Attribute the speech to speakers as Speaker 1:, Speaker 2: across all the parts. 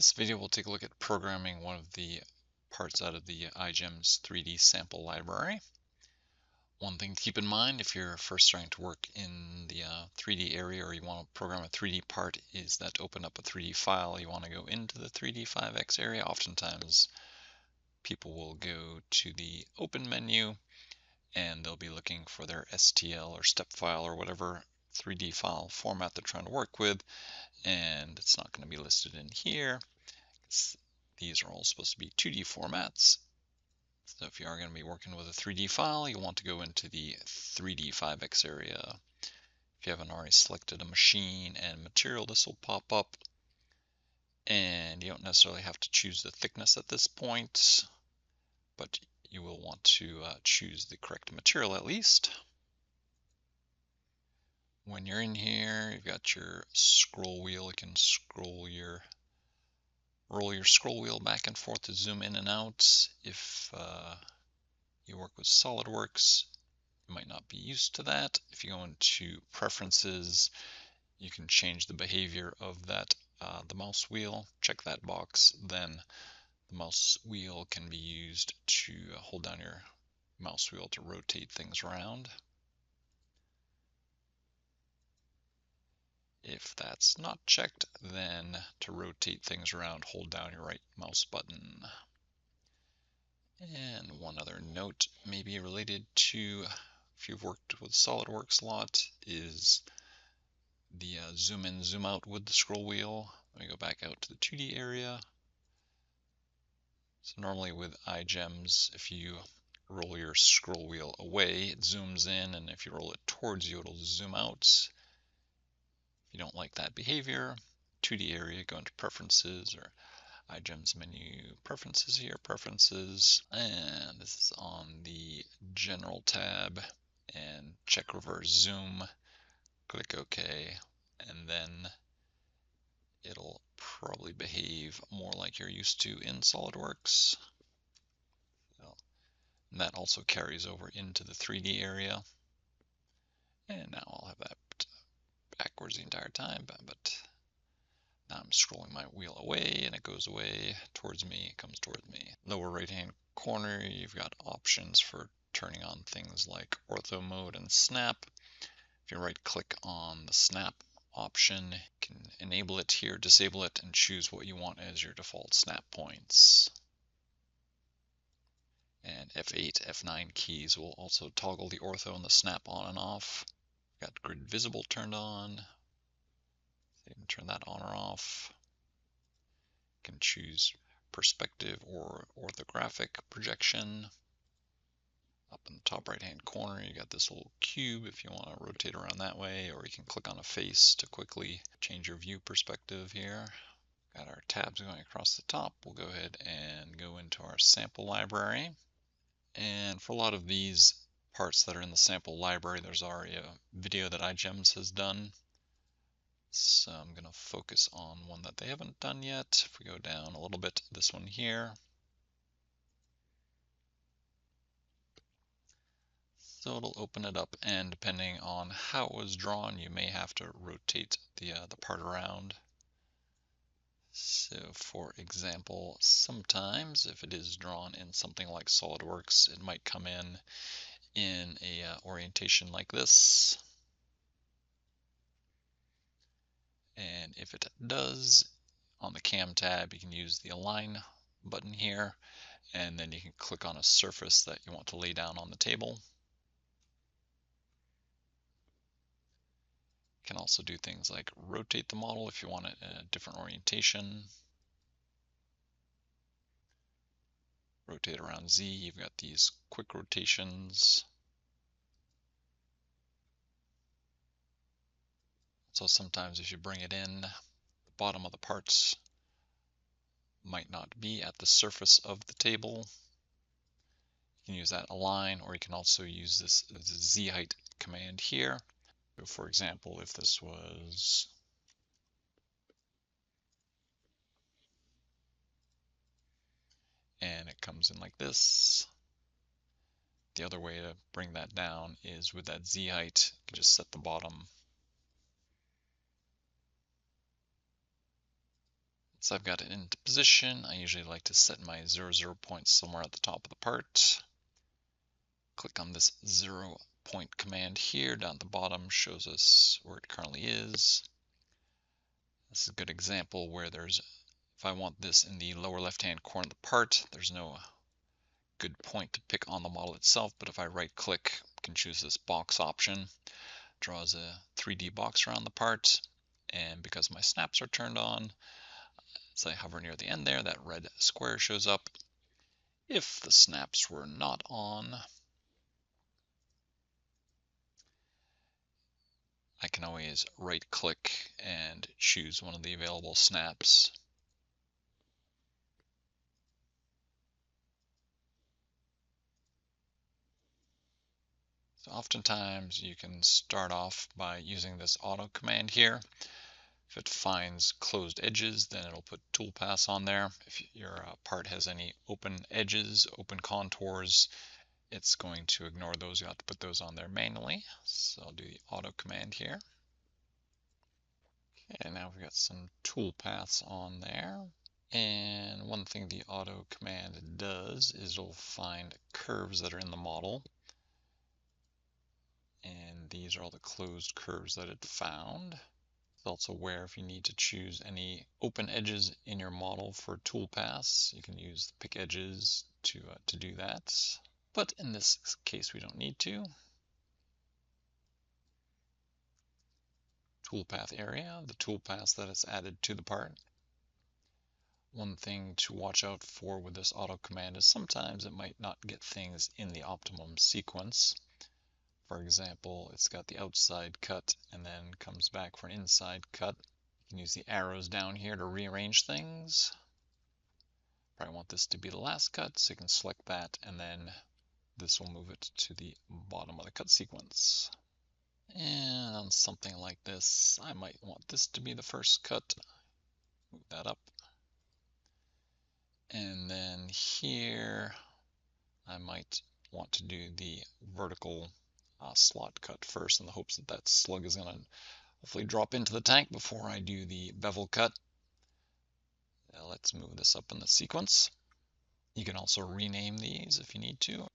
Speaker 1: This video will take a look at programming one of the parts out of the IGEMS 3D sample library. One thing to keep in mind if you're first starting to work in the 3D area or you want to program a 3D part is that to open up a 3D file, you want to go into the 3D-5X area. Oftentimes people will go to the Open menu and they'll be looking for their STL or step file or whatever 3D file format they're trying to work with, and it's not going to be listed in here. These are all supposed to be 2D formats. So if you are going to be working with a 3D file, you want to go into the 3D-5X area. If you haven't already selected a machine and material, this will pop up. And you don't necessarily have to choose the thickness at this point, but you will want to choose the correct material at least. When you're in here, you've got your scroll wheel. You can roll your scroll wheel back and forth to zoom in and out. If you work with SolidWorks, you might not be used to that. If you go into Preferences, you can change the behavior of that the mouse wheel. Check that box. Then the mouse wheel can be used to hold down your mouse wheel to rotate things around. If that's not checked, then to rotate things around, hold down your right mouse button. And one other note, maybe related to if you've worked with SolidWorks a lot, is the zoom in, zoom out with the scroll wheel. Let me go back out to the 2D area. So normally with IGEMS, if you roll your scroll wheel away, it zooms in, and if you roll it towards you, it'll zoom out. If you don't like that behavior, 2D area, go into Preferences or IGEMS menu, Preferences here, Preferences, and this is on the General tab, and check reverse zoom, click OK, and then it'll probably behave more like you're used to in SolidWorks. And that also carries over into the 3D area. And now I'll have that backwards the entire time, but now I'm scrolling my wheel away and it goes away towards me, it comes towards me. Lower right hand corner, you've got options for turning on things like ortho mode and snap. If you right click on the snap option, you can enable it here, disable it, and choose what you want as your default snap points. And F8, F9 keys will also toggle the ortho and the snap on and off. Got grid visible turned on. So you can turn that on or off. You can choose perspective or orthographic projection. Up in the top right hand corner, you got this little cube if you want to rotate around that way, or you can click on a face to quickly change your view perspective here. Got our tabs going across the top. We'll go ahead and go into our sample library. And for a lot of these parts that are in the sample library, there's already a video that IGEMS has done. So I'm going to focus on one that they haven't done yet. If we go down a little bit, this one here. So it'll open it up, and depending on how it was drawn, you may have to rotate the part around. So for example, sometimes if it is drawn in something like SolidWorks, it might come in a orientation like this. And if it does, on the Cam tab, you can use the Align button here, and then you can click on a surface that you want to lay down on the table. You can also do things like rotate the model if you want it in a different orientation. Rotate around Z, you've got these quick rotations. So sometimes if you bring it in, the bottom of the parts might not be at the surface of the table. You can use that align, or you can also use this Z height command here. So for example, if this was and it comes in like this, the other way to bring that down is with that Z height. You can just set the bottom So I've got it into position. I usually like to set my 0 point somewhere at the top of the part. Click on this 0 point command here. Down at the bottom shows us where it currently is. This is a good example where if I want this in the lower left-hand corner of the part, there's no good point to pick on the model itself, but if I right-click, I can choose this box option. Draws a 3D box around the part, and because my snaps are turned on, as I hover near the end there, that red square shows up. If the snaps were not on, I can always right-click and choose one of the available snaps. So oftentimes you can start off by using this auto command here. If it finds closed edges, then it'll put toolpaths on there. If your part has any open edges, open contours, it's going to ignore those. You have to put those on there manually. So I'll do the auto command here. Okay, now we've got some toolpaths on there. And one thing the auto command does is it'll find curves that are in the model. And these are all the closed curves that it found. It's also aware if you need to choose any open edges in your model for toolpaths, you can use the pick edges to do that. But in this case, we don't need to. Toolpath area, the toolpaths that it's added to the part. One thing to watch out for with this auto command is sometimes it might not get things in the optimum sequence. For example, it's got the outside cut and then comes back for an inside cut. You can use the arrows down here to rearrange things. Probably want this to be the last cut, so you can select that, and then this will move it to the bottom of the cut sequence. And on something like this, I might want this to be the first cut. Move that up. And then here, I might want to do the vertical slot cut first in the hopes that that slug is going to hopefully drop into the tank before I do the bevel cut. Now let's move this up in the sequence. You can also rename these if you need to.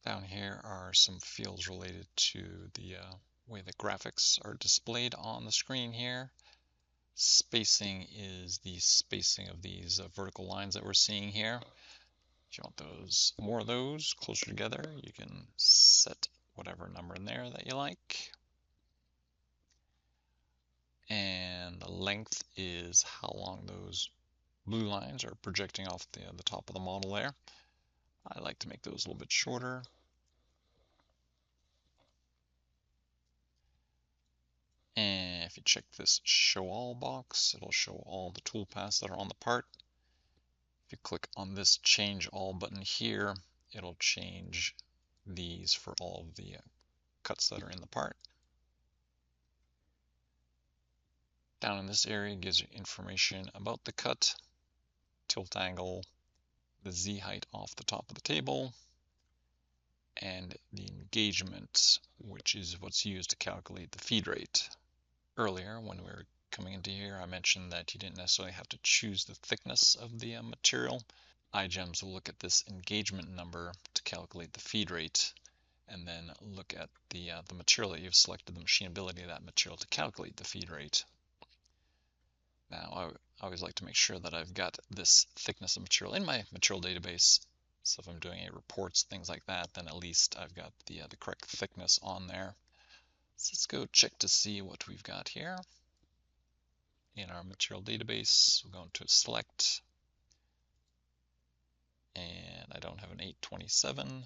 Speaker 1: Down here are some fields related to the way the graphics are displayed on the screen here. Spacing is the spacing of these vertical lines that we're seeing here. If you want more of those closer together, you can set whatever number in there that you like. And the length is how long those blue lines are projecting off the top of the model there. I like to make those a little bit shorter. And if you check this show all box, it'll show all the toolpaths that are on the part. If you click on this change all button here, it'll change these for all of the cuts that are in the part. Down in this area it gives you information about the cut, tilt angle, the Z height off the top of the table, and the engagement, which is what's used to calculate the feed rate. Earlier, when we were coming into here, I mentioned that you didn't necessarily have to choose the thickness of the material. IGEMS will look at this engagement number to calculate the feed rate, and then look at the material that you've selected, the machinability of that material to calculate the feed rate. Now, I always like to make sure that I've got this thickness of material in my material database. So if I'm doing any reports, things like that, then at least I've got the correct thickness on there. So let's go check to see what we've got here. In our material database, we're going to select, and I don't have an 827.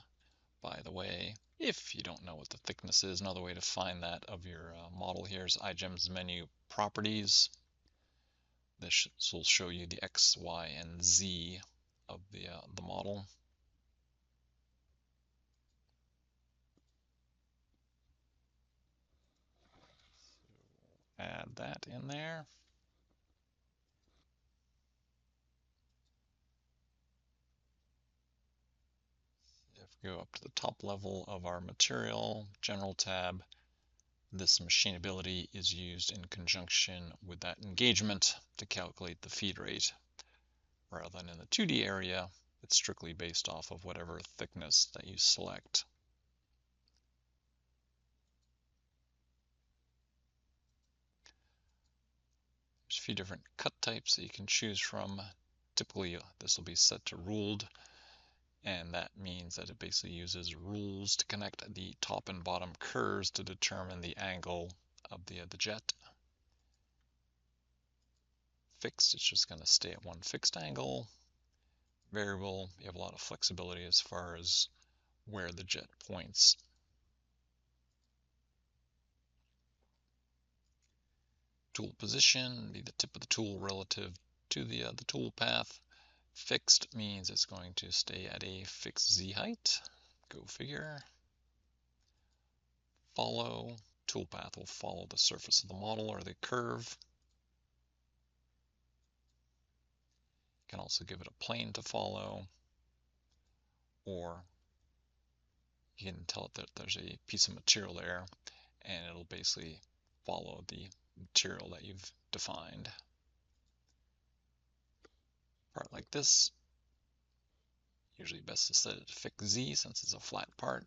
Speaker 1: By the way, if you don't know what the thickness is, another way to find that of your model here is IGEMS menu properties. This will show you the X, Y, and Z of the model. Add that in there. If If we go up to the top level of our material, General tab, this machinability is used in conjunction with that engagement to calculate the feed rate. Rather than in the 2D area, it's strictly based off of whatever thickness that you select. There's a few different cut types that you can choose from. Typically, this will be set to ruled, and that means that it basically uses rules to connect the top and bottom curves to determine the angle of the jet. Fixed, it's just going to stay at one fixed angle. Variable, you have a lot of flexibility as far as where the jet points. Tool position, be the tip of the tool relative to the tool path. Fixed means it's going to stay at a fixed Z height. Go figure. Follow, toolpath will follow the surface of the model or the curve. You can also give it a plane to follow, or you can tell it that there's a piece of material there, and it'll basically follow the material that you've defined. Part like this, usually best to set it to fixed Z since it's a flat part.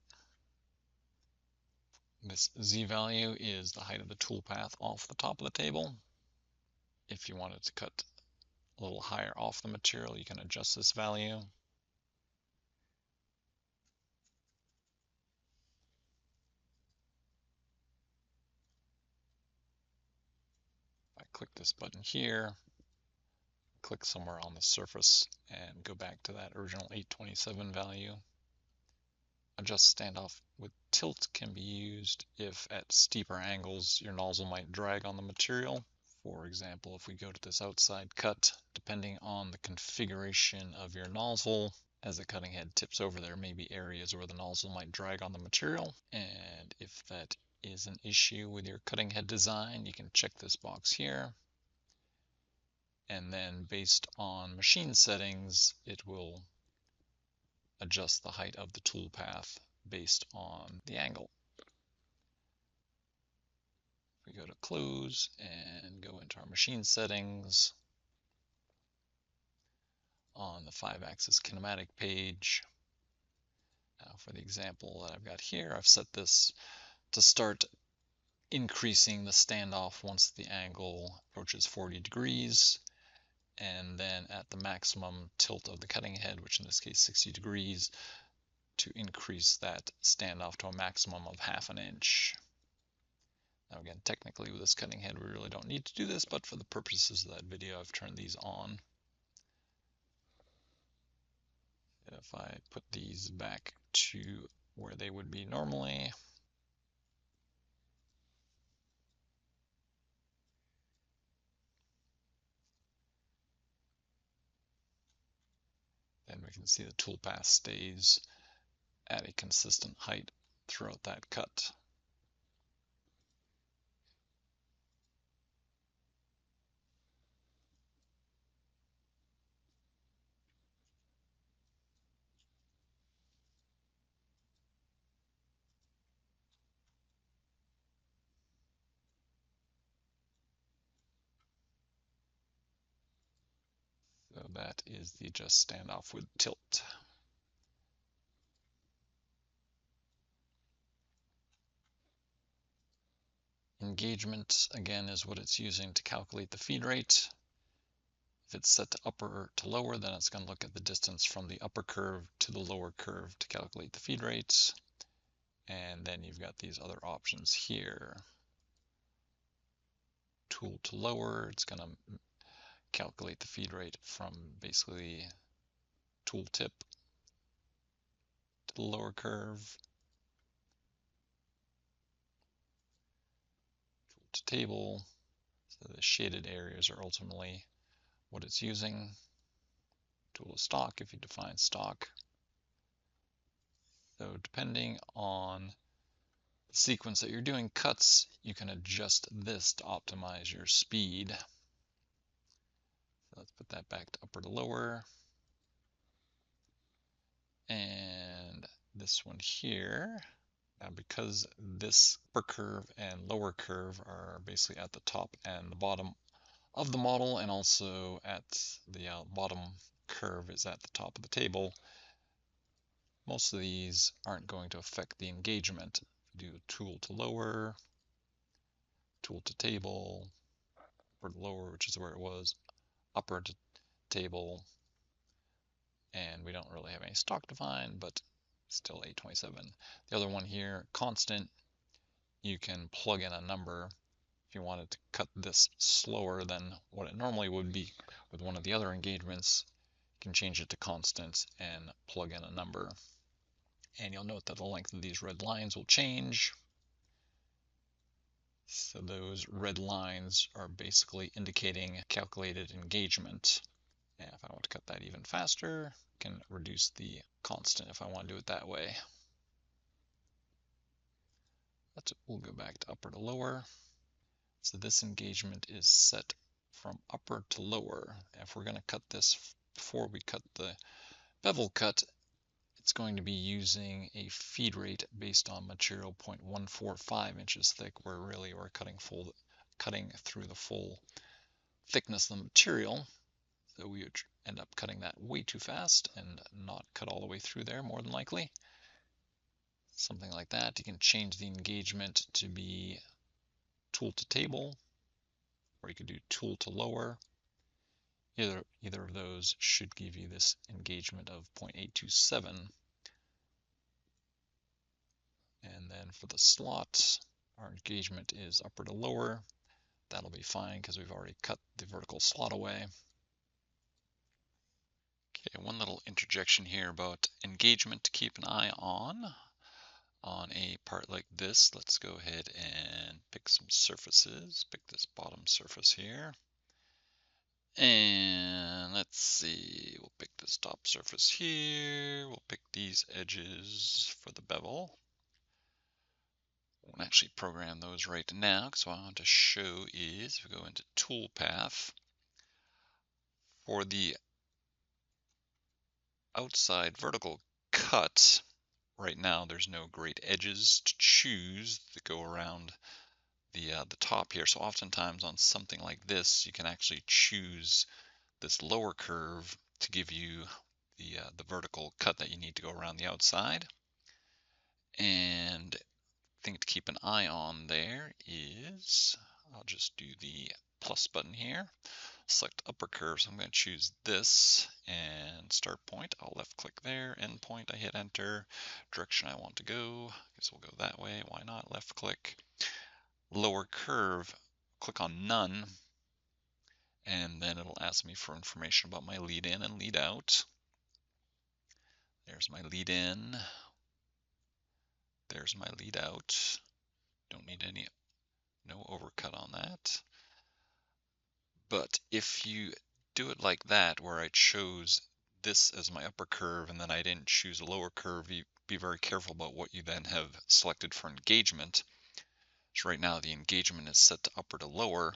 Speaker 1: This Z value is the height of the toolpath off the top of the table. If you wanted to cut a little higher off the material, you can adjust this value. I click this button here, click somewhere on the surface, and go back to that original 827 value. Adjust standoff with tilt can be used if at steeper angles your nozzle might drag on the material. For example, if we go to this outside cut, depending on the configuration of your nozzle, as the cutting head tips over, there may be areas where the nozzle might drag on the material. And if that is an issue with your cutting head design, you can check this box here. And then based on machine settings, it will adjust the height of the tool path based on the angle. We go to close and go into our machine settings. On the 5-axis kinematic page. Now for the example that I've got here, I've set this to start increasing the standoff once the angle approaches 40 degrees, and then at the maximum tilt of the cutting head, which in this case 60 degrees, to increase that standoff to a maximum of 1/2 inch. Now again, technically with this cutting head we really don't need to do this, but for the purposes of that video I've turned these on. If I put these back to where they would be normally, then we can see the toolpath stays at a consistent height throughout that cut. So that is the adjust standoff with tilt. Engagement, again, is what it's using to calculate the feed rate. If it's set to upper to lower, then it's going to look at the distance from the upper curve to the lower curve to calculate the feed rates. And then you've got these other options here. Tool to lower, it's going to calculate the feed rate from basically tool tip to the lower curve. Tool to table, so the shaded areas are ultimately what it's using. Tool to stock, if you define stock. So depending on the sequence that you're doing cuts, you can adjust this to optimize your speed. So let's put that back to upper to lower. And this one here. Now, because this upper curve and lower curve are basically at the top and the bottom of the model, and also at the bottom curve is at the top of the table, most of these aren't going to affect the engagement. Do tool to lower, tool to table, upper to lower, which is where it was, upper to table, and we don't really have any stock defined, but still 827. The other one here, constant, you can plug in a number. If you wanted to cut this slower than what it normally would be with one of the other engagements, you can change it to constant and plug in a number. And you'll note that the length of these red lines will change. So those red lines are basically indicating calculated engagement. And if I want to cut that even faster, I can reduce the constant if I want to do it that way. We'll go back to upper to lower. So this engagement is set from upper to lower. If we're going to cut this before we cut the bevel cut, it's going to be using a feed rate based on material 0.145 inches thick, where really we're cutting through the full thickness of the material. So we would end up cutting that way too fast and not cut all the way through there, more than likely. Something like that. You can change the engagement to be tool to table, or you could do tool to lower. Either of those should give you this engagement of 0.827. And then for the slot, our engagement is upper to lower. That'll be fine because we've already cut the vertical slot away. Okay, one little interjection here about engagement to keep an eye on a part like this. Let's go ahead and pick some surfaces. Pick this bottom surface here. And let's see, we'll pick this top surface here. We'll pick these edges for the bevel. Won't actually program those right now, because what I want to show is, if we go into Toolpath, for the outside vertical cut, right now there's no great edges to choose that go around the top here. So oftentimes on something like this, you can actually choose this lower curve to give you the vertical cut that you need to go around the outside. And thing to keep an eye on there is, I'll just do the plus button here, select upper curve. So I'm going to choose this, and start point, I'll left click there, end point, I hit enter, direction I want to go, I guess we'll go that way, why not, left click, lower curve, click on none, and then it'll ask me for information about my lead in and lead out. There's my lead in. There's my lead out. Don't need no overcut on that. But if you do it like that, where I chose this as my upper curve and then I didn't choose a lower curve, you be very careful about what you then have selected for engagement. So right now the engagement is set to upper to lower,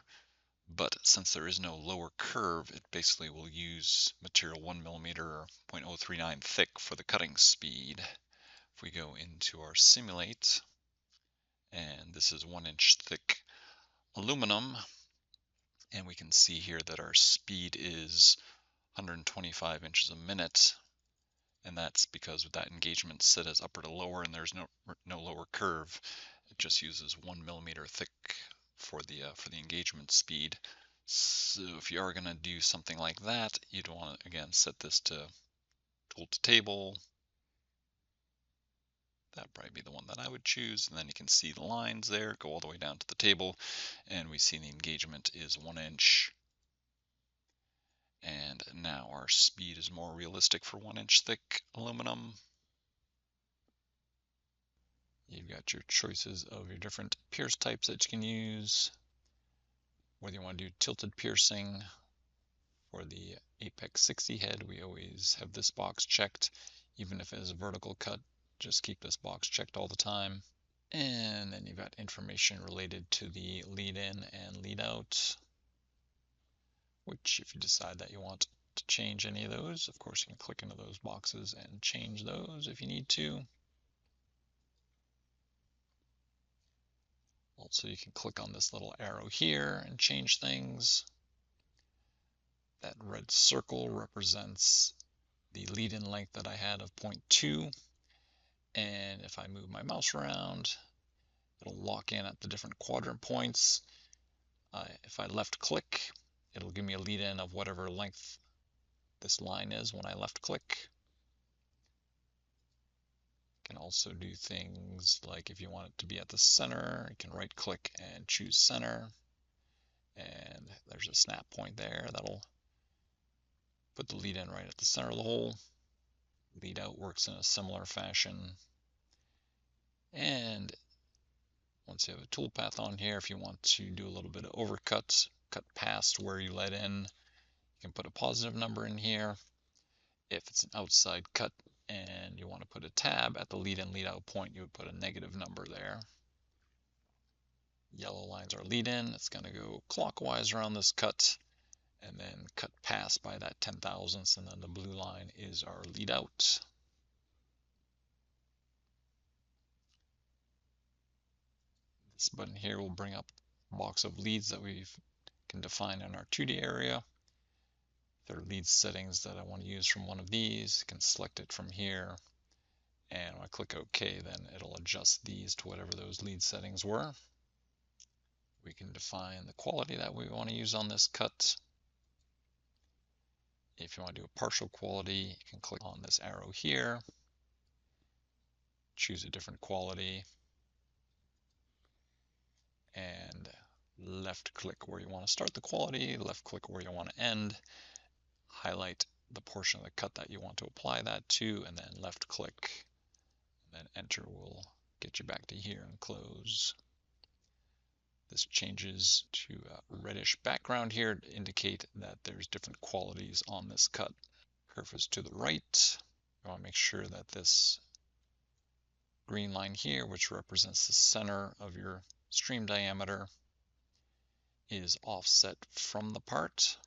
Speaker 1: but since there is no lower curve, it basically will use material 1 millimeter or 0.039 thick for the cutting speed. If we go into our simulate, and this is 1 inch thick aluminum, and we can see here that our speed is 125 inches a minute, and that's because with that engagement set as upper to lower and there's no lower curve, it just uses 1 millimeter thick for the engagement speed. So if you are going to do something like that, you'd want to again set this to tool to table. That'd probably be the one that I would choose, and then you can see the lines there go all the way down to the table, and we see the engagement is 1 inch. And now our speed is more realistic for 1 inch thick aluminum. You've got your choices of your different pierce types that you can use. Whether you want to do tilted piercing for the Apex 60 head, we always have this box checked. Even if it is a vertical cut, just keep this box checked all the time. And then you've got information related to the lead in and lead out, which if you decide that you want to change any of those, of course you can click into those boxes and change those if you need to. Also, you can click on this little arrow here and change things. That red circle represents the lead-in length that I had of 0.2. And if I move my mouse around, it'll lock in at the different quadrant points. If I left click, it'll give me a lead-in of whatever length this line is when I left click. You can also do things like if you want it to be at the center, you can right click and choose center. And there's a snap point there that'll put the lead in right at the center of the hole. Lead out works in a similar fashion. And once you have a toolpath on here, if you want to do a little bit of overcut, cut past where you let in, you can put a positive number in here. If it's an outside cut and you want to put a tab at the lead in, lead out point, you would put a negative number there. Yellow lines are lead in. It's going to go clockwise around this cut and then cut past by that 10,000ths, and then the blue line is our lead out. This button here will bring up a box of leads that we can define in our 2D area. If there are lead settings that I want to use from one of these, I can select it from here. And when I click OK, then it'll adjust these to whatever those lead settings were. We can define the quality that we want to use on this cut. If you want to do a partial quality, you can click on this arrow here, choose a different quality, and left click where you want to start the quality, left click where you want to end, highlight the portion of the cut that you want to apply that to, and then left click, and then enter will get you back to here and close. This changes to a reddish background here to indicate that there's different qualities on this cut. Kerf is to the right. You want to make sure that this green line here, which represents the center of your stream diameter, is offset from the part.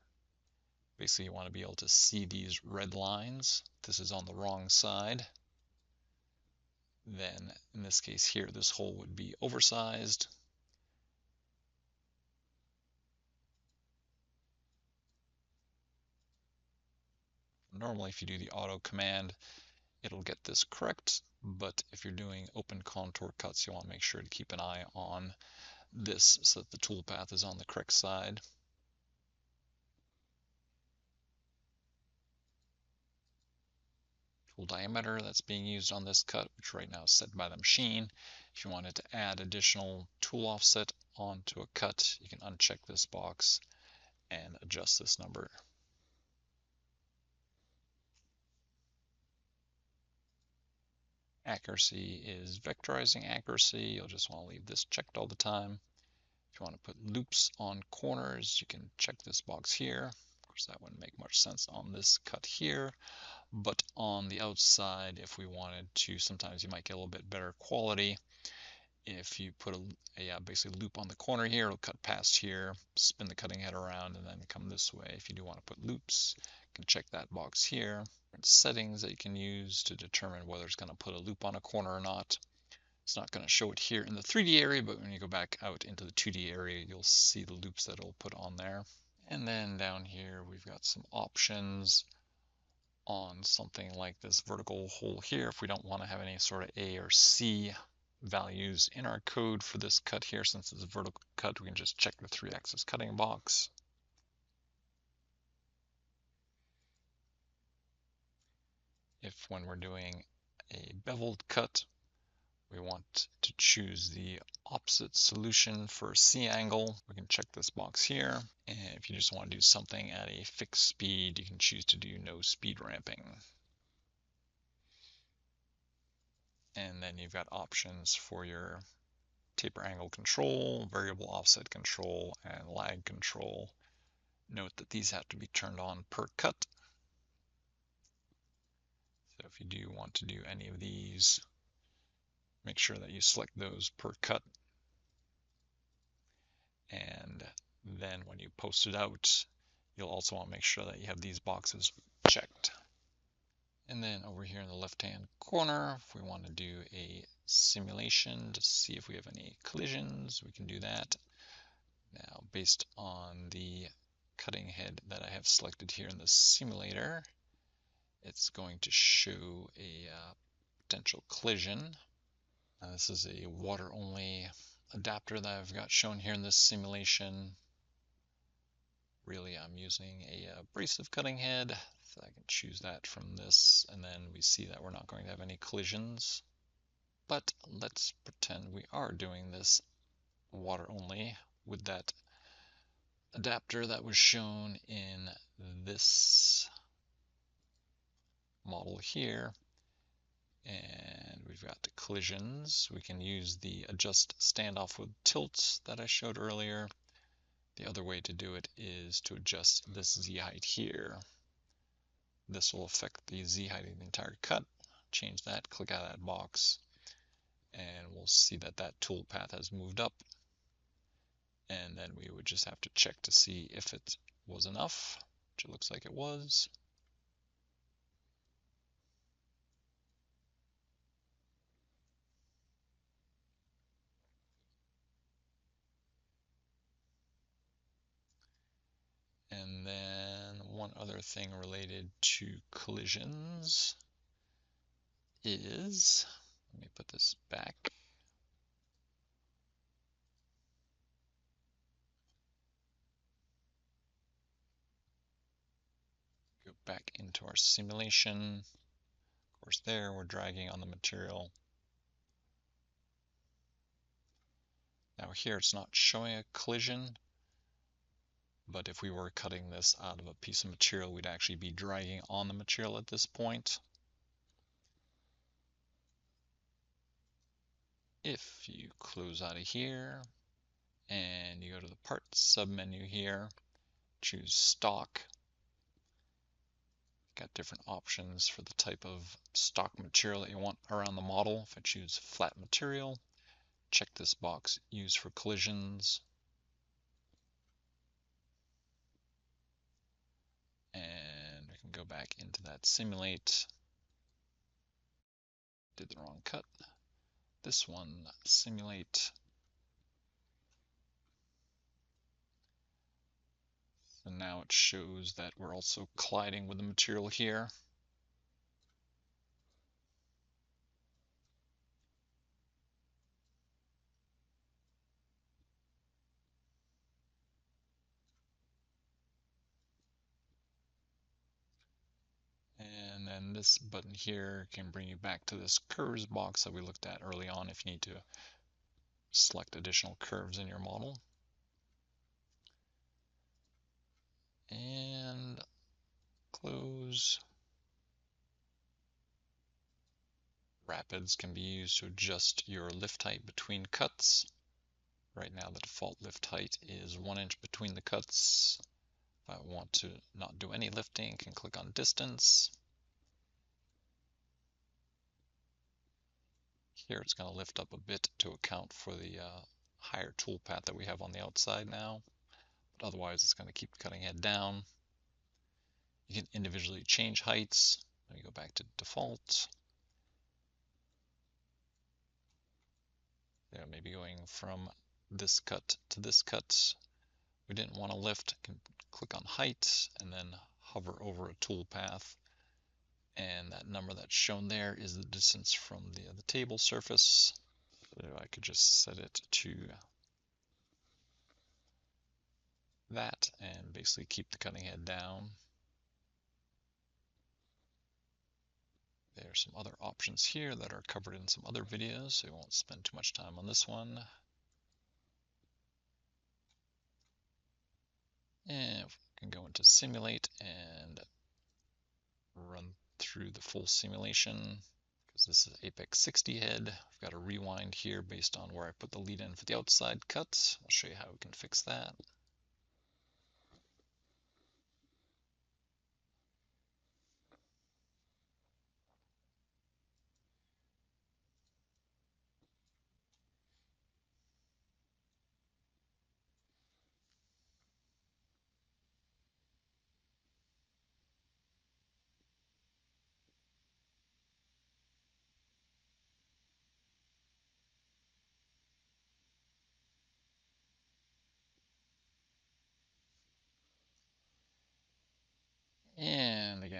Speaker 1: Basically, you want to be able to see these red lines. This is on the wrong side. Then, in this case here, this hole would be oversized. Normally, if you do the auto command, it'll get this correct, but if you're doing open contour cuts, you want to make sure to keep an eye on this so that the toolpath is on the correct side. Tool diameter that's being used on this cut, which right now is set by the machine. If you wanted to add additional tool offset onto a cut, you can uncheck this box and adjust this number. Accuracy is vectorizing accuracy. You'll just want to leave this checked all the time. If you want to put loops on corners, you can check this box here. Of course, that wouldn't make much sense on this cut here, but on the outside, if we wanted to, sometimes you might get a little bit better quality. If you put a basically loop on the corner here, it'll cut past here, spin the cutting head around, and then come this way. If you do want to put loops, you can check that box here. Different settings that you can use to determine whether it's going to put a loop on a corner or not. It's not going to show it here in the 3D area, but when you go back out into the 2D area, you'll see the loops that it'll put on there. And then down here, we've got some options on something like this vertical hole here. If we don't want to have any sort of A or C values in our code for this cut here, since it's a vertical cut, we can just check the 3-axis cutting box. If when we're doing a beveled cut, we want to choose the opposite solution for C angle, we can check this box here. And if you just want to do something at a fixed speed, you can choose to do no speed ramping. And then you've got options for your taper angle control, variable offset control, and lag control. Note that these have to be turned on per cut. So if you do want to do any of these, make sure that you select those per cut. And then when you post it out, you'll also want to make sure that you have these boxes checked. And then over here in the left-hand corner, if we want to do a simulation to see if we have any collisions, we can do that. Now, based on the cutting head that I have selected here in the simulator, it's going to show a potential collision. This is a water-only adapter that I've got shown here in this simulation. Really, I'm using a abrasive cutting head, so I can choose that from this, and then we see that we're not going to have any collisions. But let's pretend we are doing this water only with that adapter that was shown in this model here. And we've got the collisions. We can use the adjust standoff with tilt that I showed earlier. The other way to do it is to adjust this Z height here. This will affect the Z height of the entire cut. Change that, click out of that box, and we'll see that that toolpath has moved up. And then we would just have to check to see if it was enough, which it looks like it was. And then one other thing related to collisions is, let me put this back. Go back into our simulation. Of course, there we're dragging on the material. Now here it's not showing a collision, but if we were cutting this out of a piece of material, we'd actually be dragging on the material at this point. If you close out of here and you go to the Parts submenu here, choose Stock. Got different options for the type of stock material that you want around the model. If I choose flat material, check this box, use for collisions. And we can go back into that simulate. Did the wrong cut. This one, simulate. And now it shows that we're also colliding with the material here. And then this button here can bring you back to this curves box that we looked at early on if you need to select additional curves in your model. And close. Rapids can be used to adjust your lift height between cuts. Right now the default lift height is 1 inch between the cuts. If I want to not do any lifting, I can click on distance. Here it's going to lift up a bit to account for the higher toolpath that we have on the outside now. But otherwise it's going to keep the cutting head down. You can individually change heights. Let me go back to default. There, maybe going from this cut to this cut. We didn't want to lift, can click on height and then hover over a toolpath. And that number that's shown there is the distance from the table surface. So I could just set it to that and basically keep the cutting head down. There are some other options here that are covered in some other videos, so we won't spend too much time on this one. And we can go into simulate and run through the full simulation. Because this is Apex 60 head, I've got a rewind here based on where I put the lead in for the outside cut. I'll show you how we can fix that.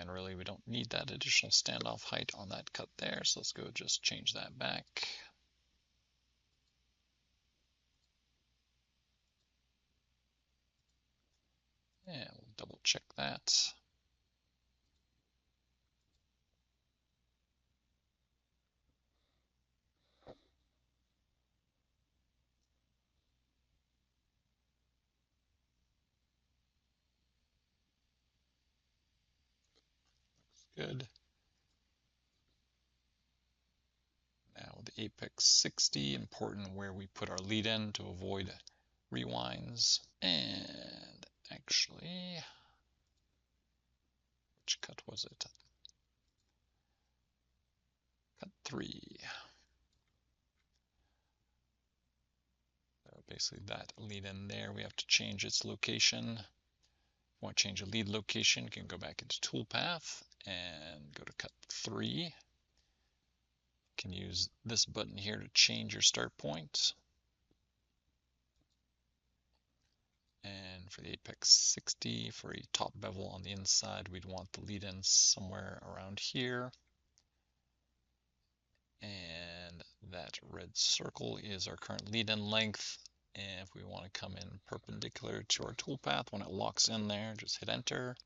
Speaker 1: And really, we don't need that additional standoff height on that cut there. So let's go just change that back. And we'll double check that. Good. Now with the apex 60, important where we put our lead in to avoid rewinds. And actually, which cut was it? Cut 3. So basically that lead in there, we have to change its location. If you want to change a lead location, you can go back into Toolpath and go to cut 3. You can use this button here to change your start point. And for the apex 60, for a top bevel on the inside, we'd want the lead in somewhere around here. And that red circle is our current lead in length. And if we want to come in perpendicular to our toolpath, when it locks in there, just hit enter.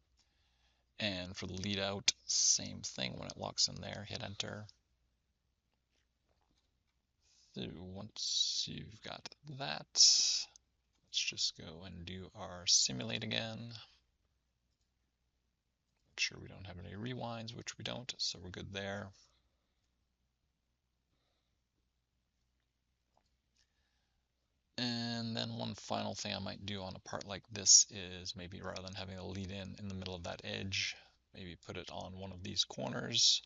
Speaker 1: And for the lead out, same thing. When it locks in there, hit enter. So once you've got that, let's just go and do our simulate again. Make sure we don't have any rewinds, which we don't, so we're good there. And then one final thing I might do on a part like this is maybe rather than having a lead in the middle of that edge, maybe put it on one of these corners.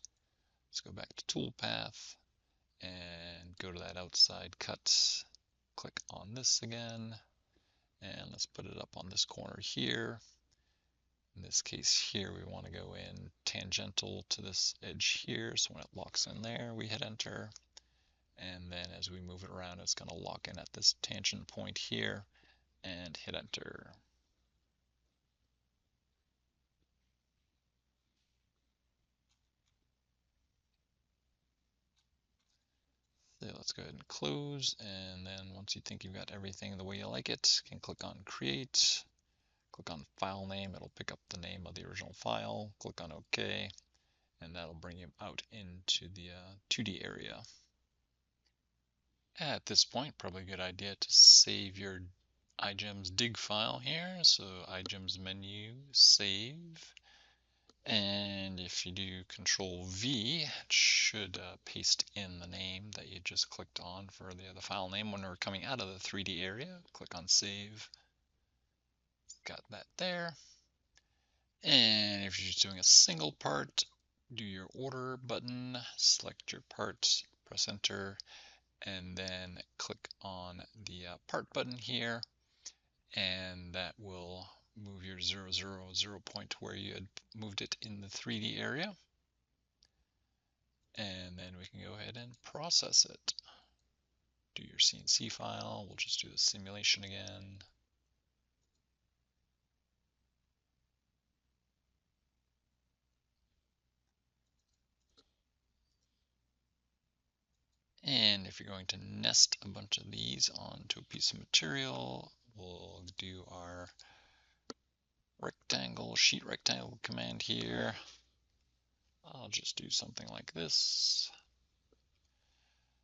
Speaker 1: Let's go back to Toolpath and go to that outside cut. Click on this again, and let's put it up on this corner here. In this case here, we want to go in tangential to this edge here, so when it locks in there, we hit enter. And then as we move it around, it's going to lock in at this tangent point here and hit enter. So let's go ahead and close. And then once you think you've got everything the way you like it, you can click on create, click on file name. It'll pick up the name of the original file. Click on OK, and that'll bring you out into the 2D area. At this point, probably a good idea to save your IGEMS dig file here. So IGEMS menu, save. And if you do Control V, it should paste in the name that you just clicked on for the file name when we're coming out of the 3D area. Click on save. Got that there. And if you're just doing a single part, do your order button, select your part, press enter, and then click on the part button here, and that will move your 0, 0, 0 point to where you had moved it in the 3D area. And then we can go ahead and process it. Do your CNC file. We'll just do the simulation again. And if you're going to nest a bunch of these onto a piece of material, we'll do our rectangle, sheet rectangle command here. I'll just do something like this.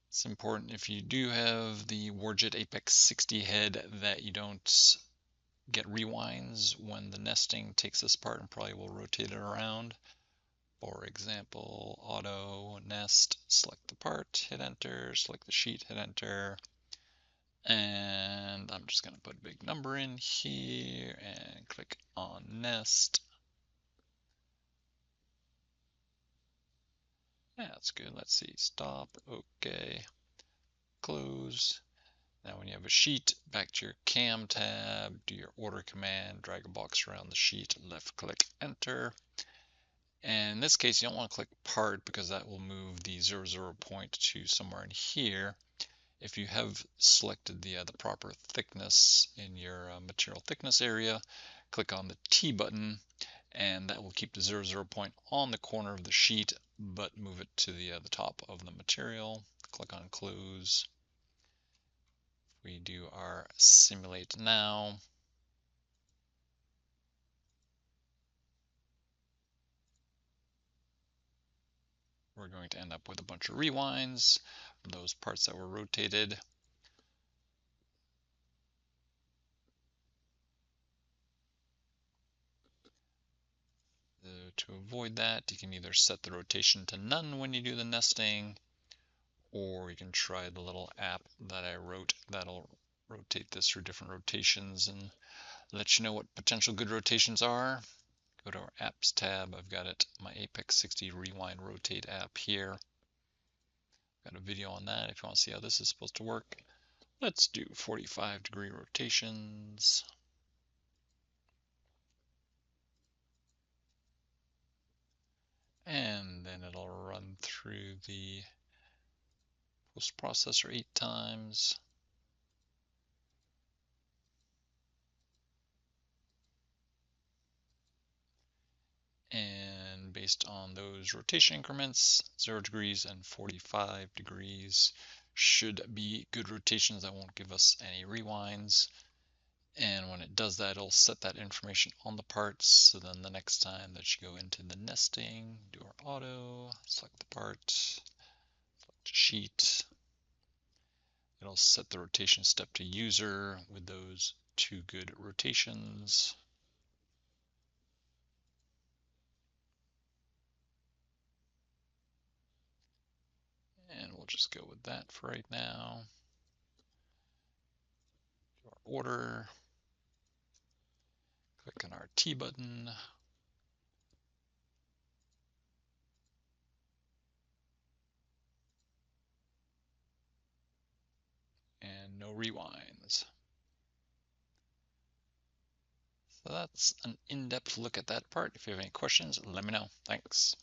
Speaker 1: It's important if you do have the Warjet Apex 60 head that you don't get rewinds when the nesting takes this part and probably will rotate it around. For example, auto nest, select the part, hit enter, select the sheet, hit enter. And I'm just going to put a big number in here and click on nest. Yeah, that's good. Let's see. Stop. Okay. Close. Now when you have a sheet, back to your cam tab, do your order command, drag a box around the sheet, left click, enter. And in this case, you don't want to click part because that will move the 0, 0 point to somewhere in here. If you have selected the proper thickness in your material thickness area, click on the T button and that will keep the 0, 0 point on the corner of the sheet, but move it to the top of the material. Click on close. We do our simulate now. We're going to end up with a bunch of rewinds from those parts that were rotated. To avoid that, you can either set the rotation to none when you do the nesting, or you can try the little app that I wrote that'll rotate this through different rotations and let you know what potential good rotations are. Go to our apps tab. I've got it, my Apex 60 Rewind Rotate app here. Got a video on that if you want to see how this is supposed to work. Let's do 45-degree rotations. And then it'll run through the post-processor 8 times. And based on those rotation increments, 0 degrees and 45 degrees should be good rotations that won't give us any rewinds. And when it does that, it'll set that information on the parts. So then the next time that you go into the nesting, do our auto, select the part, select sheet. It'll set the rotation step to user with those 2 good rotations. And we'll just go with that for right now. Do our order. Click on our T button. And no rewinds. So that's an in-depth look at that part. If you have any questions, let me know. Thanks.